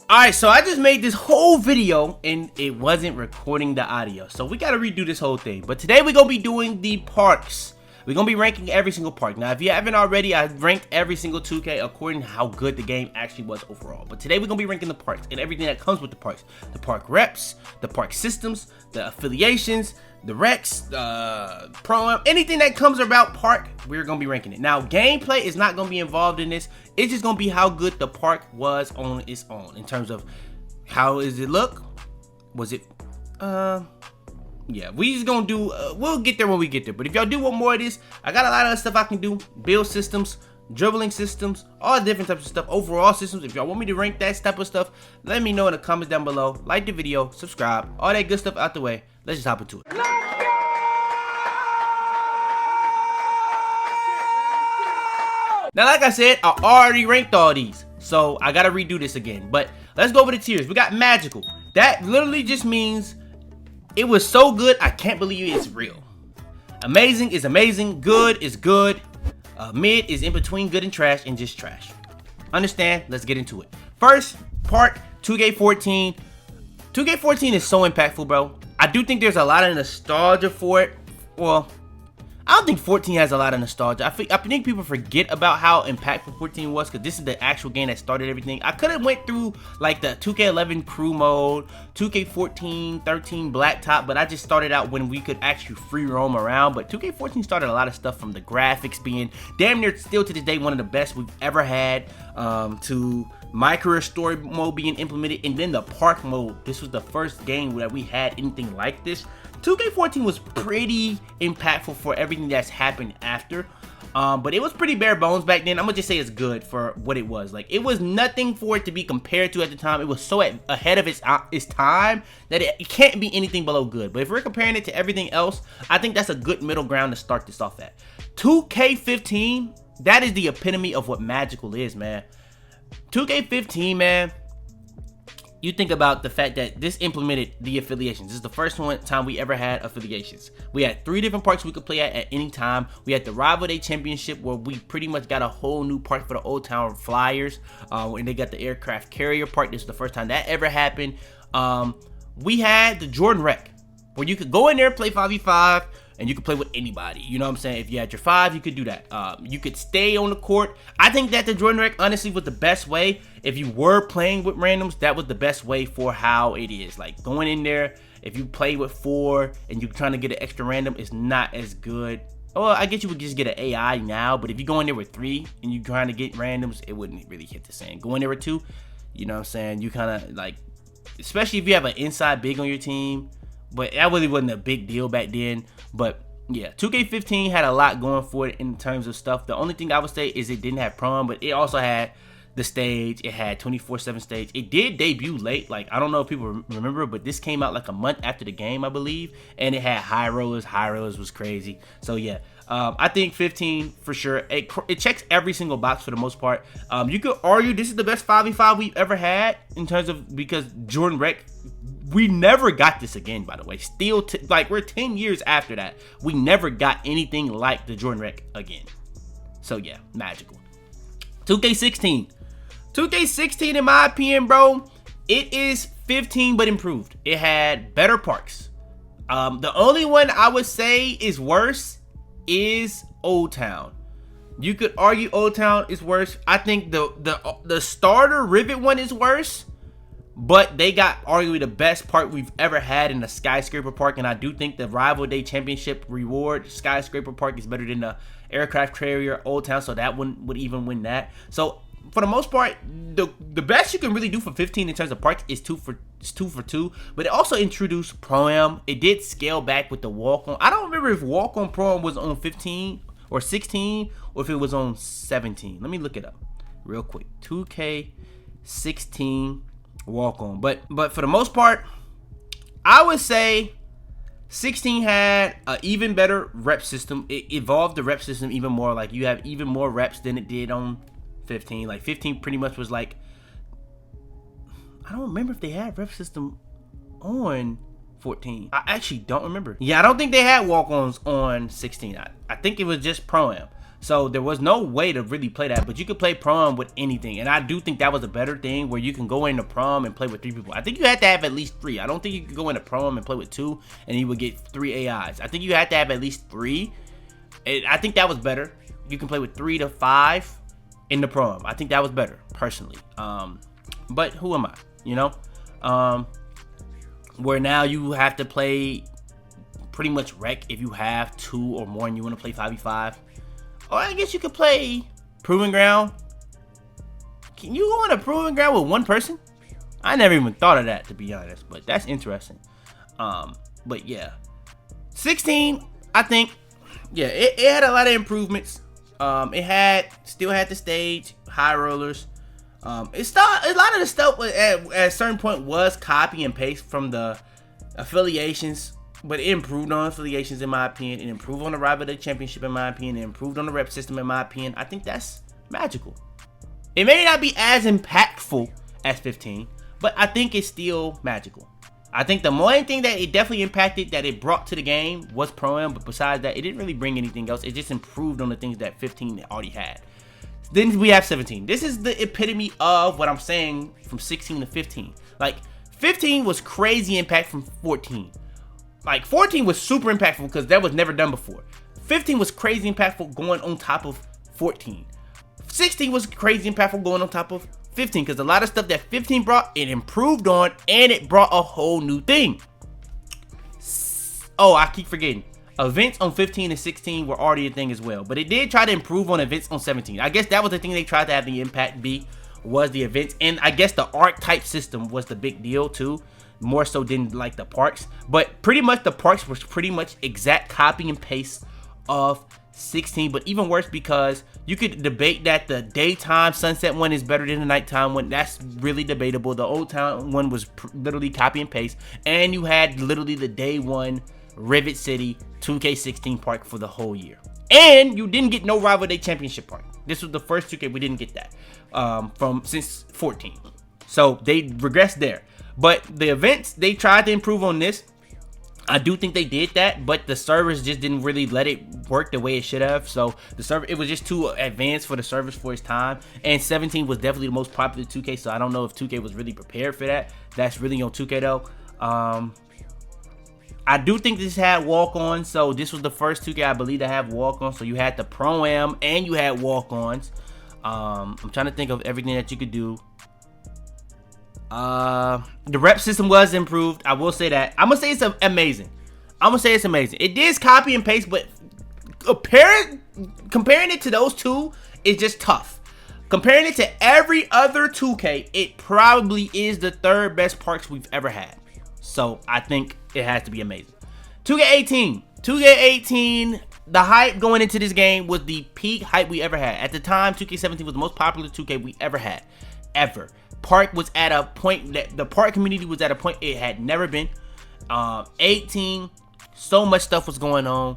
Alright, so I just made this whole video and it wasn't recording the audio. So we gotta redo this whole thing. But today we're gonna be doing the parks. We're gonna be ranking every single park. Now, if you haven't already, I ranked every single 2K according to how good the game actually was overall. But today we're gonna be ranking the parks and everything that comes with the parks. The park reps, the park systems, the affiliations, the recs, pro, anything that comes about park, we're gonna be ranking it. Now, gameplay is not gonna be involved in this. It's just gonna be how good the park was on its own in terms of how does it look. Was it yeah, we just gonna do we'll get there when we get there. But if y'all do want more of this, I got a lot of stuff I can do. Build systems, dribbling systems, all different types of stuff, overall systems. If y'all want me to rank that type of stuff, let me know in the comments down below. Like the video, subscribe, all that good stuff out the way. Let's just hop into it. Now, like I said, I already ranked all these, so I gotta redo this again. But let's go over the tiers. We got magical. That literally just means it was so good, I can't believe it's real. Amazing is amazing. Good is good. Mid is in between good and trash, and just trash. Understand? Let's get into it. First, park 2K14. 2K14 is so impactful, bro. I do think there's a lot of nostalgia for it. Well, I don't think 14 has a lot of nostalgia. I think people forget about how impactful 14 was because this is the actual game that started everything. I could have went through like the 2K11 crew mode, 2K14, 13 blacktop, but I just started out when we could actually free roam around. But 2K14 started a lot of stuff from the graphics being damn near still to this day one of the best we've ever had, to my career story mode being implemented, and then the park mode. This was the first game that we had anything like this. 2K14 was pretty impactful for everything that's happened after, but it was pretty bare bones back then. I'm gonna just say it's good for what it was. Like, it was nothing for it to be compared to at the time. It was so ahead of its time that it can't be anything below good. But if we're comparing it to everything else, I think that's a good middle ground to start this off at. 2K15, that is the epitome of what magical is, man. 2K15, man, you think about the fact that this implemented the affiliations. This is the first time we ever had affiliations. We had 3 different parks we could play at any time. We had the Rival Day Championship, where we pretty much got a whole new park for the Old Town Flyers, and they got the aircraft carrier park. This is the first time that ever happened. We had the Jordan Rec, where you could go in there, play 5v5, and you could play with anybody. You know what I'm saying? If you had your 5, you could do that. You could stay on the court. I think that the Jordan Rec honestly was the best way. If you were playing with randoms, that was the best way for how it is. Like, going in there, if you play with 4 and you're trying to get an extra random, it's not as good. Well, I guess you would just get an AI now, but if you go in there with 3 and you're trying to get randoms, it wouldn't really hit the same. Go in there with 2, you know what I'm saying? You kind of like, especially if you have an inside big on your team. But that really wasn't a big deal back then. But yeah, 2K15 had a lot going for it in terms of stuff. The only thing I would say is it didn't have prom, but it also had the stage. It had 24/7 stage. It did debut late. Like, I don't know if people remember, but this came out like a month after the game, I believe. And it had high rollers. High rollers was crazy. So yeah, I think 15 for sure. It checks every single box for the most part. You could argue this is the best 5v5 we've ever had in terms of, because Jordan Rec, we never got this again, by the way. Still, like, we're 10 years after that. We never got anything like the Jordan Rec again. So yeah, magical. 2K16. 2K16, in my opinion, bro, it is 15 but improved. It had better parks. The only one I would say is worse is Old Town. You could argue Old Town is worse. I think the starter Rivet one is worse. But they got arguably the best park we've ever had in the Skyscraper Park. And I do think the Rival Day Championship reward Skyscraper Park is better than the aircraft carrier Old Town. So that one would even win that. So for the most part, the best you can really do for 15 in terms of parks is 2 for 2. But it also introduced Pro-Am. It did scale back with the walk-on. I don't remember if walk-on Pro-Am was on 15 or 16 or if it was on 17. Let me look it up real quick. 2K16 walk on, but for the most part, I would say 16 had an even better rep system. It evolved the rep system even more. Like, you have even more reps than it did on 15. Like, 15 pretty much was like, I don't remember if they had rep system on 14. I actually don't remember. Yeah, I don't think they had walk-ons on 16. I think it was just Pro-Am. So there was no way to really play that, but you could play prom with anything. And I do think that was a better thing where you can go into prom and play with 3 people. I think you had to have at least 3. I don't think you could go into prom and play with 2 and you would get 3 AIs. I think you had to have at least 3. I think that was better. You can play with 3 to 5 in the prom. I think that was better, personally. But who am I? You know? Where now you have to play pretty much rec if you have 2 or more and you want to play 5v5. Or I guess you could play Proving Ground. Can you go on a Proving Ground with 1 person? I never even thought of that, to be honest, but that's interesting. But yeah, 16, I think, yeah, it had a lot of improvements. It still had the stage, high rollers. A lot of the stuff at a certain point was copy and paste from the affiliations. But it improved on affiliations, in my opinion. It improved on the Rival Day Championship, in my opinion. It improved on the rep system, in my opinion. I think that's magical. It may not be as impactful as 15, but I think it's still magical. I think the main thing that it definitely impacted, that it brought to the game, was Pro-Am. But besides that, it didn't really bring anything else. It just improved on the things that 15 already had. Then we have 17. This is the epitome of what I'm saying from 16 to 15. Like, 15 was crazy impact from 14. Like, 14 was super impactful because that was never done before. 15 was crazy impactful going on top of 14. 16 was crazy impactful going on top of 15 because a lot of stuff that 15 brought, it improved on, and it brought a whole new thing. Oh, I keep forgetting. Events on 15 and 16 were already a thing as well. But it did try to improve on events on 17. I guess that was the thing they tried to have the impact be, was the events. And I guess the archetype system was the big deal too. More so than like the parks, but pretty much the parks was pretty much exact copy and paste of 16, but even worse because you could debate that the daytime sunset one is better than the nighttime one. That's really debatable. The old town one was literally copy and paste, and you had literally the day one Rivet City 2K16 park for the whole year, and you didn't get no Rival Day Championship park. This was the first 2K we didn't get that since 14, so they regressed there. But the events, they tried to improve on this. I do think they did that, but the servers just didn't really let it work the way it should have. So the server, it was just too advanced for the servers for its time. And 17 was definitely the most popular 2K, so I don't know if 2K was really prepared for that. That's really on 2K though. I do think this had walk-ons, so this was the first 2K I believe to have walk-ons. So you had the Pro-Am and you had walk-ons. I'm trying to think of everything that you could do. The rep system was improved. I will say that. I'm gonna say it's amazing. It did copy and paste, but comparing it to those two is just tough. Comparing it to every other 2K, it probably is the 3rd best parks we've ever had. So I think it has to be amazing. 2K18, the hype going into this game was the peak hype we ever had. At the time, 2K17 was the most popular 2K we ever had. Ever. Park was at a point that the park community was at a point it had never been. 18, so much stuff was going on,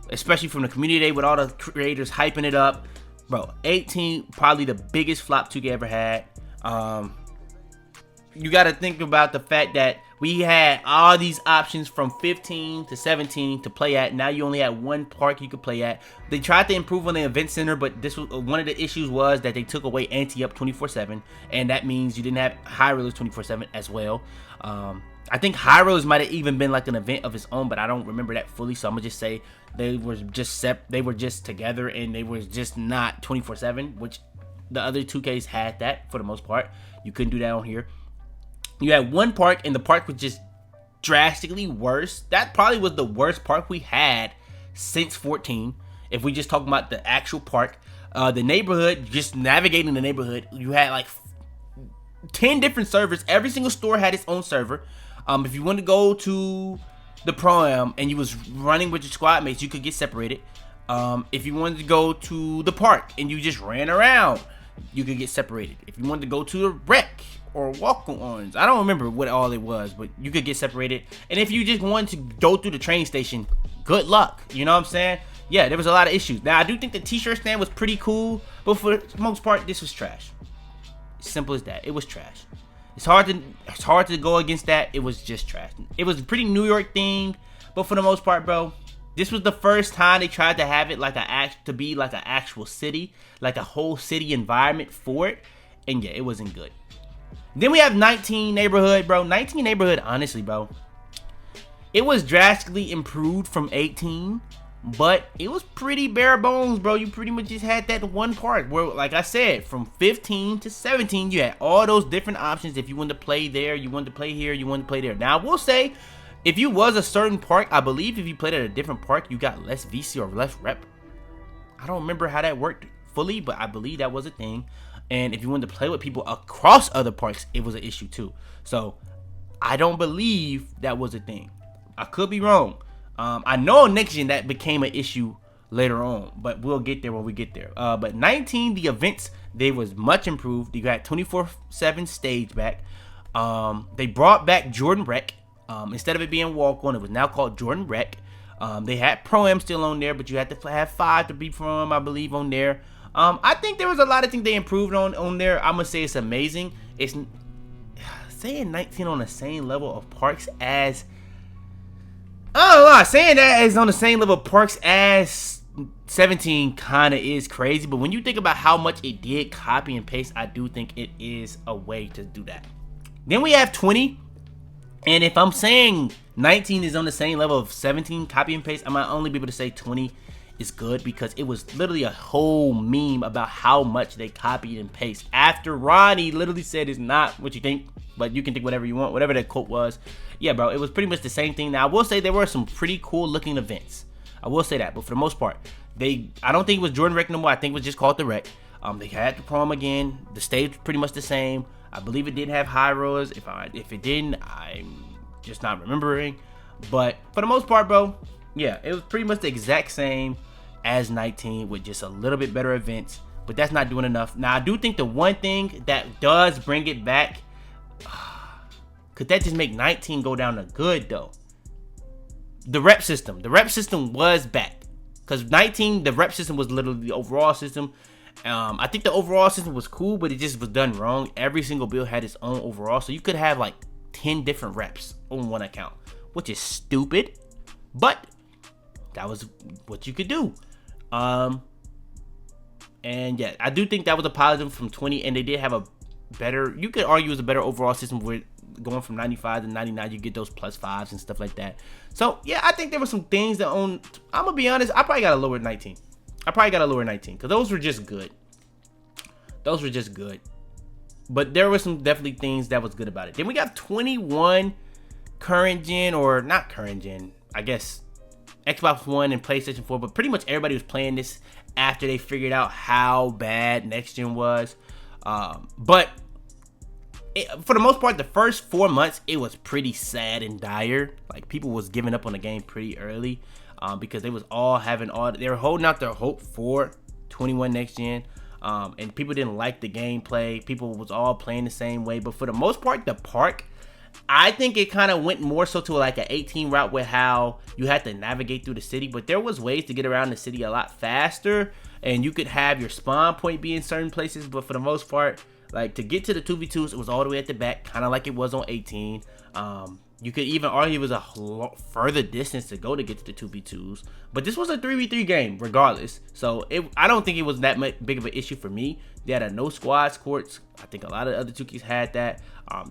especially from the community day with all the creators hyping it up. Bro, 18 probably the biggest flop 2K ever had. You got to think about the fact that we had all these options from 15 to 17 to play at. Now you only had one park you could play at. They tried to improve on the event center, but this was one of the issues was that they took away anti-up 24/7, and that means you didn't have high rollers 24/7 as well. I think high rollers might have even been like an event of its own, but I don't remember that fully. So I'm gonna just say they were just together, and they were just not 24/7, which the other 2Ks had that for the most part. You couldn't do that on here. You had one park, and the park was just drastically worse. That probably was the worst park we had since 14. If we just talk about the actual park, the neighborhood, just navigating the neighborhood, you had like 10 different servers. Every single store had its own server. If you wanted to go to the Pro-Am and you was running with your squad mates, you could get separated. If you wanted to go to the park and you just ran around, you could get separated. If you wanted to go to the rec or walk-ons, I don't remember what all it was, but you could get separated. And if you just wanted to go through the train station, good luck. You know what I'm saying? Yeah, there was a lot of issues. Now, I do think the t-shirt stand was pretty cool, but for the most part, this was trash. Simple as that. It was trash. It's hard to go against that. It was just trash. It was pretty New York themed, but for the most part, bro, This was the first time they tried to have it like an actual city, like a whole city environment for it. And yeah, it wasn't good. Then we have 19 Neighborhood, bro. 19 Neighborhood, honestly, bro, it was drastically improved from 18, but it was pretty bare bones, bro. You pretty much just had that one part where, like I said, from 15 to 17, you had all those different options. If you wanted to play there, you wanted to play here, you wanted to play there. Now, I will say, if you was a certain park, I believe if you played at a different park, you got less VC or less rep. I don't remember how that worked fully, but I believe that was a thing. And if you wanted to play with people across other parks, it was an issue too. So I don't believe that was a thing. I could be wrong. I know next gen that became an issue later on, but we'll get there when we get there. But 19, the events, they was much improved. You got 24/7 stage back. They brought back Jordan Rec. Instead of it being walk on, it was now called Jordan Rec. They had Pro-Am still on there, but you had to have 5 to be Pro-Am, I believe, on there. I think there was a lot of things they improved on there. I'm gonna say it's amazing. It's saying 19 on the same level of parks as, I don't know, saying that is on the same level of parks as 17 kind of is crazy. But when you think about how much it did copy and paste, I do think it is a way to do that. Then we have 20. And if I'm saying 19 is on the same level of 17 copy and paste, I might only be able to say 20 is good, because it was literally a whole meme about how much they copied and pasted. After Ronnie literally said it's not what you think, but you can think whatever you want, whatever that quote was. Yeah, bro, it was pretty much the same thing. Now, I will say there were some pretty cool looking events. I will say that, but for the most part, I don't think it was Jordan Rec no more. I think it was just called the Rec. They had the prom again. The stage was pretty much the same. I believe it did have high rollers. If it didn't, I'm just not remembering. But for the most part, bro, yeah, it was pretty much the exact same as 19 with just a little bit better events, but that's not doing enough. Now, I do think the one thing that does bring it back, could that just make 19 go down to good though? The rep system. The rep system was back, because 19, the rep system was literally the overall system. I think the overall system was cool, but it just was done wrong. Every single build had its own overall, so you could have like 10 different reps on one account, which is stupid, but that was what you could do. And yeah, I do think that was a positive from 20, and they did have a better, you could argue it's a better overall system with going from 95 to 99, you get those +5s and stuff like that. So yeah, I think there were some things that I'm gonna be honest, I probably got a lower 19. Because those were just good. But there were some definitely things that was good about it. Then we got 21 current gen, or not current gen, I guess Xbox One and PlayStation 4, but pretty much everybody was playing this after they figured out how bad next gen was. But for the most part, the first 4 months, it was pretty sad and dire. Like, people was giving up on the game pretty early, because they was all they were holding out their hope for 21 next gen. And people didn't like the gameplay. People was all playing the same way. But for the most part, the park, I think it kind of went more so to like an 18 route, with how you had to navigate through the city. But there was ways to get around the city a lot faster, and you could have your spawn point be in certain places. But for the most part, like, to get to the 2v2s, it was all the way at the back, kind of like it was on 18. You could even argue it was a further distance to go to get to the 2v2s. But this was a 3v3 game regardless. So I don't think it was that big of an issue for me. They had a no squads courts. I think a lot of other 2Ks had that.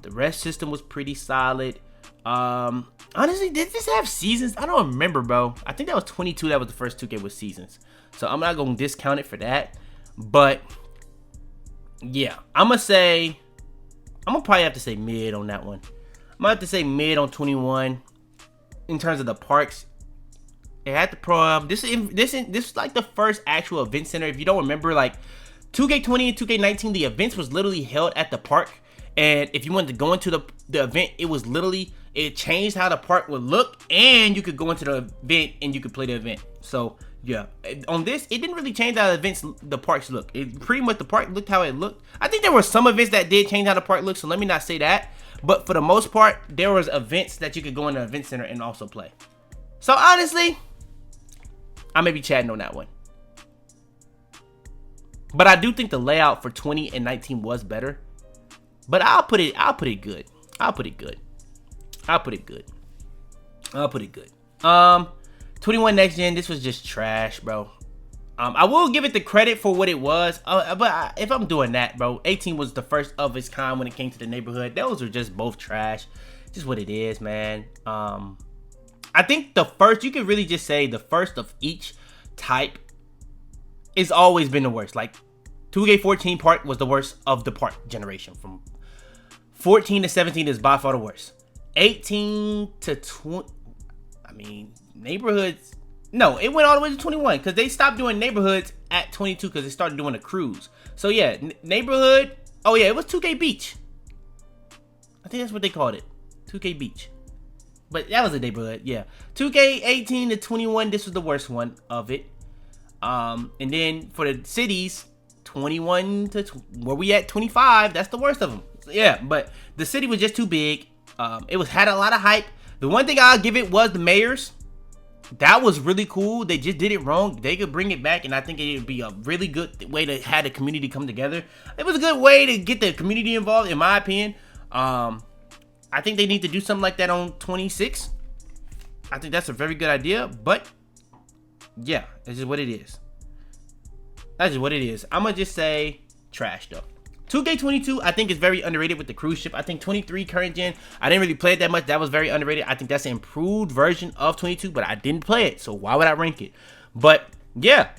The rest system was pretty solid. Honestly, did this have seasons? I don't remember, bro. I think that was 22. That was the first 2K with seasons. So I'm not going to discount it for that. But yeah, I'm going to probably have to say mid on that one. I'm gonna have to say mid on 21 in terms of the parks. It had the prom. This is like the first actual event center. If you don't remember, like 2K20 and 2K19, the events was literally held at the park. And if you wanted to go into the event, it changed how the park would look, and you could go into the event and you could play the event. So yeah, on this, it didn't really change how the parks look. It pretty much, the park looked how it looked. I think there were some events that did change how the park looked, so let me not say that. But for the most part, there was events that you could go in the event center and also play. So honestly, I may be chatting on that one. But I do think the layout for 20 and 19 was better. But I'll put it good. 20 21 next gen, this was just trash, bro. I will give it the credit for what it was, but if I'm doing that, bro, 18 was the first of its kind when it came to the neighborhood. Those are just both trash. Just what it is, man. I think the first, you can really just say the first of each type is always been the worst. Like 2K14 park was the worst of the park generation. From 14 to 17 is by far the worst. 18 to 20, I mean, neighborhoods. No, it went all the way to 21 because they stopped doing neighborhoods at 22 because they started doing a cruise. So yeah, neighborhood. Oh yeah, it was 2K Beach. I think that's what they called it, 2K Beach. But that was a neighborhood, yeah. 2K 18 to 21, this was the worst one of it. And then for the cities, 21 to where we at 25, that's the worst of them. So yeah, but the city was just too big. It had a lot of hype. The one thing I'll give it was the mayors. That was really cool. They just did it wrong. They could bring it back, and I think it would be a really good way to have the community come together. It was a good way to get the community involved, in my opinion. I think they need to do something like that on 26. I think that's a very good idea, but yeah, this is what it is. That's just what it is. I'm gonna just say trash though. 2K22, I think is very underrated with the cruise ship. I think 23 current gen, I didn't really play it that much. That was very underrated. I think that's an improved version of 22, but I didn't play it, so why would I rank it? But yeah,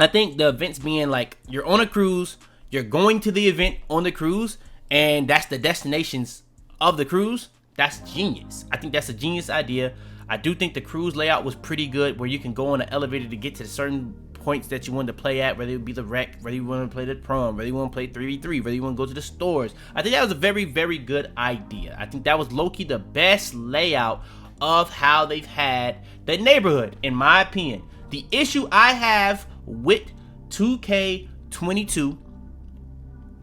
I think the events being like you're on a cruise, you're going to the event on the cruise, and that's the destinations of the cruise. That's genius. I think that's a genius idea. I do think the cruise layout was pretty good, where you can go on an elevator to get to certain points that you want to play at, whether it be the wreck, whether you want to play the prom, whether you want to play 3v3, whether you want to go to the stores. I think that was a very, very good idea. I think that was low-key the best layout of how they've had the neighborhood, in my opinion. The issue I have with 2K22,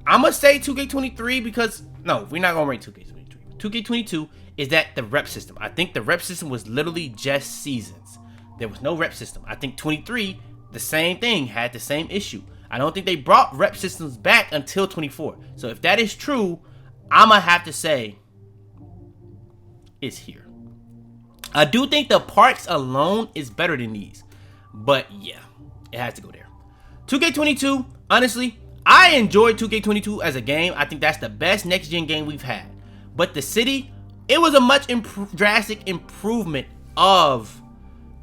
I'm going to say 2K23 because, no, we're not going to rank 2K23. 2K22 is that the rep system. I think the rep system was literally just seasons. There was no rep system. I think 23, the same thing, had the same issue. I don't think they brought rep systems back until 24. So if that is true, I'm going to have to say it's here. I do think the parks alone is better than these. But yeah, it has to go there. 2K22, honestly, I enjoyed 2K22 as a game. I think that's the best next-gen game we've had. But the city, it was a much drastic improvement of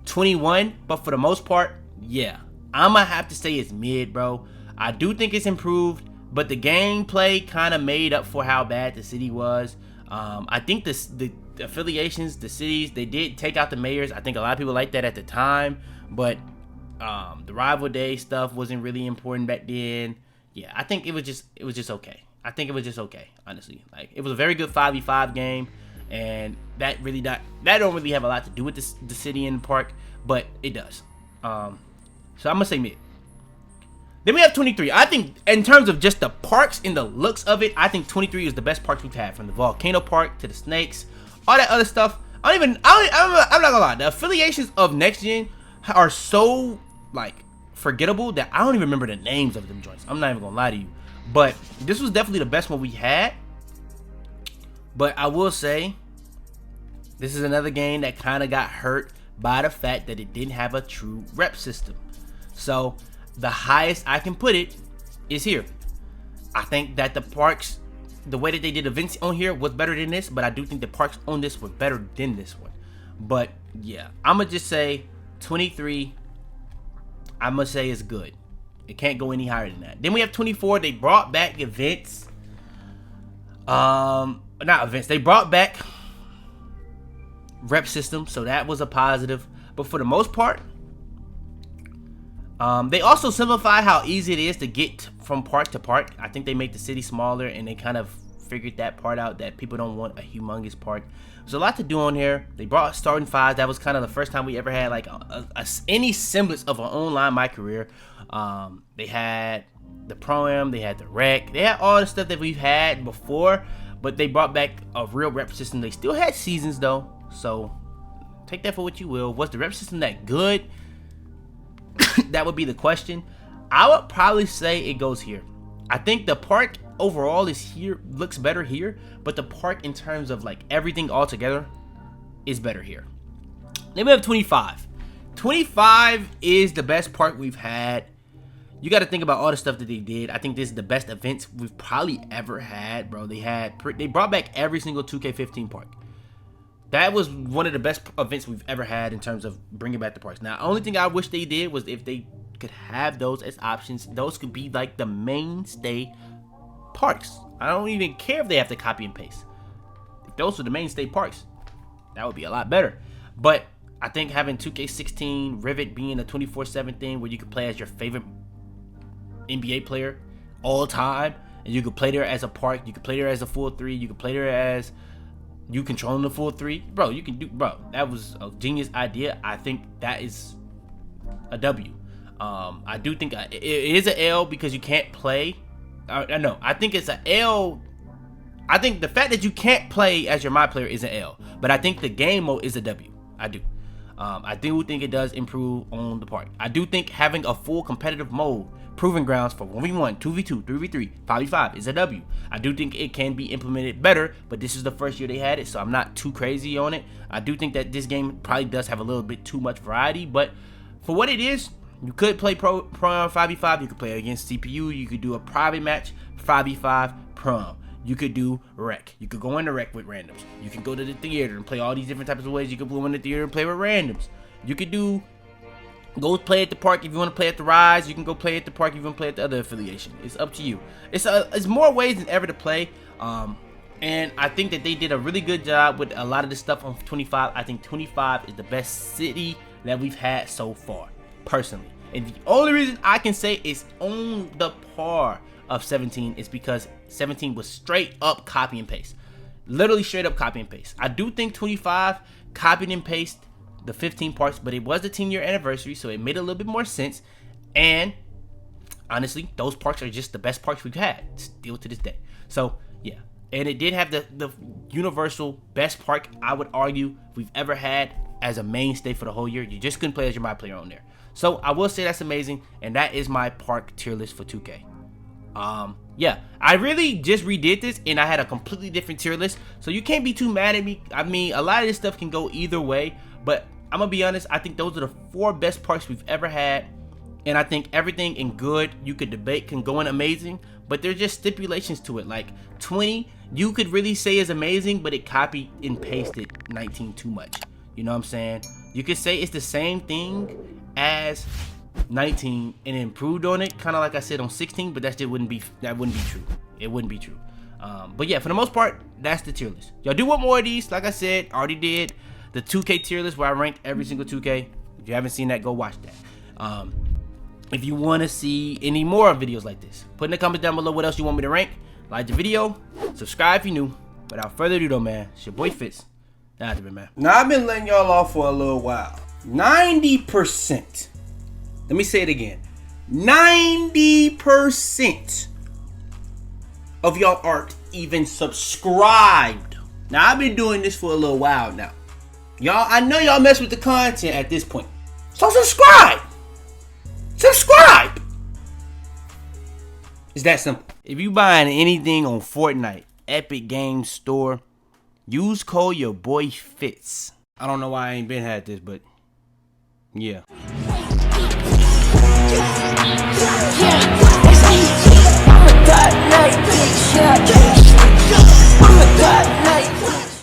21. But for the most part, yeah, I'm going to have to say it's mid, bro. I do think it's improved, but the gameplay kind of made up for how bad the city was. I think the affiliations, the cities, they did take out the mayors. I think a lot of people liked that at the time, but the rival day stuff wasn't really important back then. Yeah, I think it was just okay. I think it was just okay, honestly. Like, it was a very good 5v5 game, and that don't really have a lot to do with the city and the park, but it does. So I'm gonna say mid. Then we have 23. I think in terms of just the parks and the looks of it, I think 23 is the best parks we've had, from the volcano park to the snakes, all that other stuff. I'm not gonna lie. The affiliations of next gen are so like forgettable that I don't even remember the names of them joints. I'm not even gonna lie to you. But this was definitely the best one we had. But I will say, this is another game that kind of got hurt by the fact that it didn't have a true rep system. So the highest I can put it is here. I think that the parks, the way that they did events on here was better than this, but I do think the parks on this were better than this one. But yeah, I'm gonna just say 23, I'm gonna say it's good. It can't go any higher than that. Then we have 24. They brought back events. Not events. They brought back rep system, so that was a positive. But for the most part, they also simplified how easy it is to get from park to park. I think they make the city smaller, and they kind of figured that part out, that people don't want a humongous park. There's a lot to do on here. They brought starting fives. That was kind of the first time we ever had like any semblance of an online My Career. They had the Pro-Am, they had the Rec, they had all the stuff that we've had before, but they brought back a real rep system. They still had seasons though, so take that for what you will. Was the rep system that good? That would be the question. I would probably say it goes here. I think the park overall is here, looks better here, but the park in terms of like everything all together is better here. Then we have 25. 25 is the best park we've had. You got to think about all the stuff that they did. I think this is the best events we've probably ever had, bro. They brought back every single 2K15 park. That was one of the best events we've ever had in terms of bringing back the parks. Now, the only thing I wish they did was if they could have those as options. Those could be like the mainstay parks. I don't even care if they have to copy and paste. If those were the mainstay parks, that would be a lot better. But I think having 2K16 Rivet being a 24/7 thing where you can play as your favorite NBA player all time, and you could play there as a park, you could play there as a full 3, you could play there as you controlling the full 3, bro. You can do, bro. That was a genius idea. I think that is a W. I do think it is an L because you can't play. No, I think it's an L. I think the fact that you can't play as your my player is an L, but I think the game mode is a W. I do. I do think it does improve on the park. I do think having a full competitive mode, proving grounds for 1v1, 2v2, 3v3, 5v5 is a W. I do think it can be implemented better, but this is the first year they had it, so I'm not too crazy on it. I do think that this game probably does have a little bit too much variety, but for what it is, you could play pro 5v5, you could play against CPU, you could do a private match, 5v5 prom. You could do rec. You could go into rec with randoms. You can go to the theater and play all these different types of ways. You could go in the theater and play with randoms. You could go play at the park if you want to play at the Rise. You can go play at the park if you want to play at the other affiliation. It's up to you. It's more ways than ever to play. And I think that they did a really good job with a lot of this stuff on 25. I think 25 is the best city that we've had so far, personally. And the only reason I can say it's on the par of 17 is because 17 was straight up copy and paste. Literally straight up copy and paste. I do think 25 copied and pasted the 15 parts, but it was the 10-year anniversary, so it made a little bit more sense. And honestly, those parks are just the best parks we've had still to this day. So yeah, and it did have the universal best park, I would argue, we've ever had as a mainstay for the whole year. You just couldn't play as your my player on there. So I will say that's amazing, and that is my park tier list for 2K. Yeah, I really just redid this and I had a completely different tier list, so you can't be too mad at me. I mean, a lot of this stuff can go either way, but I'm gonna be honest, I think those are the 4 best parks we've ever had, and I think everything in good you could debate can go in amazing, but there's just stipulations to it. Like 20, you could really say is amazing, but it copied and pasted 19 too much. You know what I'm saying? You could say it's the same thing as 19 and improved on it, kind of like I said on 16, but that wouldn't be true. It wouldn't be true. But yeah, for the most part, that's the tier list. Y'all do want more of these? Like I said, already did the 2K tier list where I ranked every single 2K. If you haven't seen that, go watch that. If you want to see any more videos like this, put in the comments down below what else you want me to rank. Like the video, subscribe if you're new. Without further ado though, man, it's your boy Fitz. That's it, man. Now I've been letting y'all off for a little while. 90%. Let me say it again. 90% of y'all aren't even subscribed. Now, I've been doing this for a little while now. Y'all, I know y'all mess with the content at this point. So subscribe. Subscribe. It's that simple. If you buying anything on Fortnite, Epic Games Store, use code YaboiFitz. I don't know why I ain't been had this, but yeah.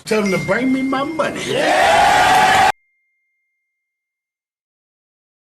Tell them to bring me my money. Yeah!